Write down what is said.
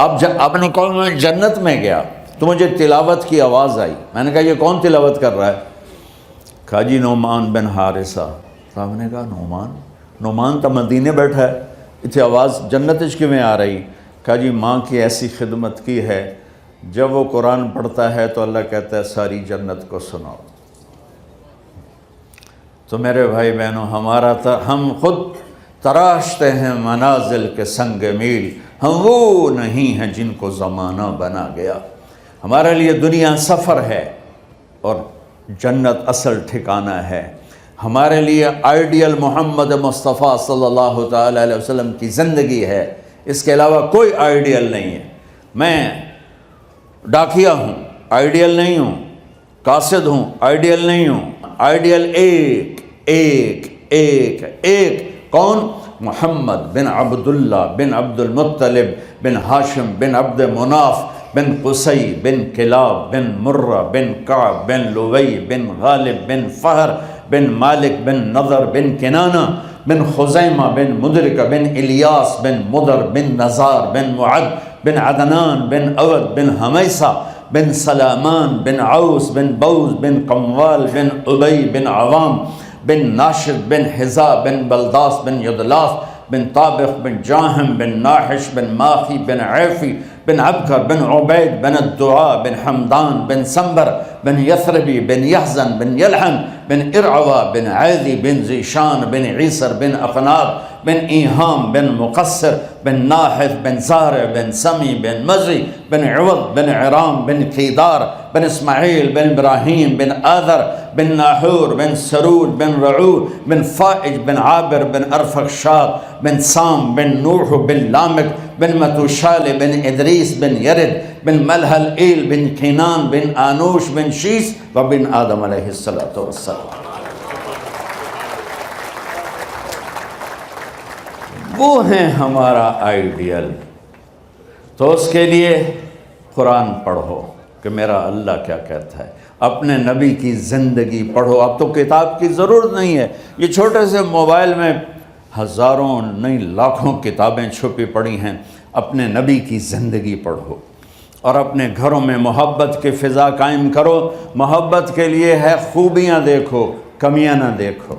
آپ نے کہا میں جنت میں گیا تو مجھے تلاوت کی آواز آئی. میں نے کہا یہ کون تلاوت کر رہا ہے؟ کہا جی نعمان بن حارثہ. صاحب نے کہا نعمان تو مدینے بیٹھا ہے, اتنی آواز جنت کی میں آ رہی. کہا جی ماں کی ایسی خدمت کی ہے, جب وہ قرآن پڑھتا ہے تو اللہ کہتا ہے ساری جنت کو سناؤ. تو میرے بھائی بہنوں, ہم خود تراشتے ہیں منازل کے سنگ میل, ہم وہ نہیں ہیں جن کو زمانہ بنا گیا. ہمارے لیے دنیا سفر ہے اور جنت اصل ٹھکانہ ہے. ہمارے لیے آئیڈیل محمد مصطفیٰ صلی اللہ تعالیٰ علیہ وسلم کی زندگی ہے, اس کے علاوہ کوئی آئیڈیل نہیں ہے. میں ڈاکیا ہوں, آئیڈیل نہیں ہوں. قاصد ہوں, آئیڈیل نہیں ہوں. آئیڈیل ایک ایک ایک ایک. کون؟ محمد بن عبداللہ بن عبد المطلب بن ہاشم بن عبد مناف بن قصی بن کلاب بن مرہ بن کعب بن لوی بن غالب بن فہر بن مالک بن نضر بن کنانہ بن خزیمہ بن مدرکہ بن الیاس بن مدر بن نزار بن معد بن عدنان بن اود بن حمیسہ بن سلامان بن عوس بن بوز بن قموال بن ابی بن عوام بن ناشد بن حزا بن بلداس بن یدلاف بن طابق بن جاہم بن ناحش بن ماخی بن عیفی بن عبکر بن عبید بن الدعاء بن حمدان بن سنبر بن یثربی بن یحزن بن یلحن بن ارعوا بن عیدی بن زیشان بن عیسر بن اقناب بن ایہام بن مقصر بن ناحف بن زارع بن سمی بن مزی بن عوض بن عرام بن قیدار بن اسماعیل بن ابراہیم بن آذر بن ناحور بن سرود بن رعور بن فائج بن عابر بن ارفخشاد بن سام بن نوح بن لامک بن متوشال بن ادریس بن یرد بن ملحل ایل بن کینان بن آنوش بن شیس و بن آدم علیہ السلام. وہ ہیں ہمارا آئیڈیل. تو اس کے لیے قرآن پڑھو کہ میرا اللہ کیا کہتا ہے, اپنے نبی کی زندگی پڑھو. اب تو کتاب کی ضرورت نہیں ہے, یہ چھوٹے سے موبائل میں ہزاروں نہیں لاکھوں کتابیں چھپی پڑی ہیں. اپنے نبی کی زندگی پڑھو اور اپنے گھروں میں محبت کی فضا قائم کرو. محبت کے لیے ہے خوبیاں دیکھو, کمیاں نہ دیکھو.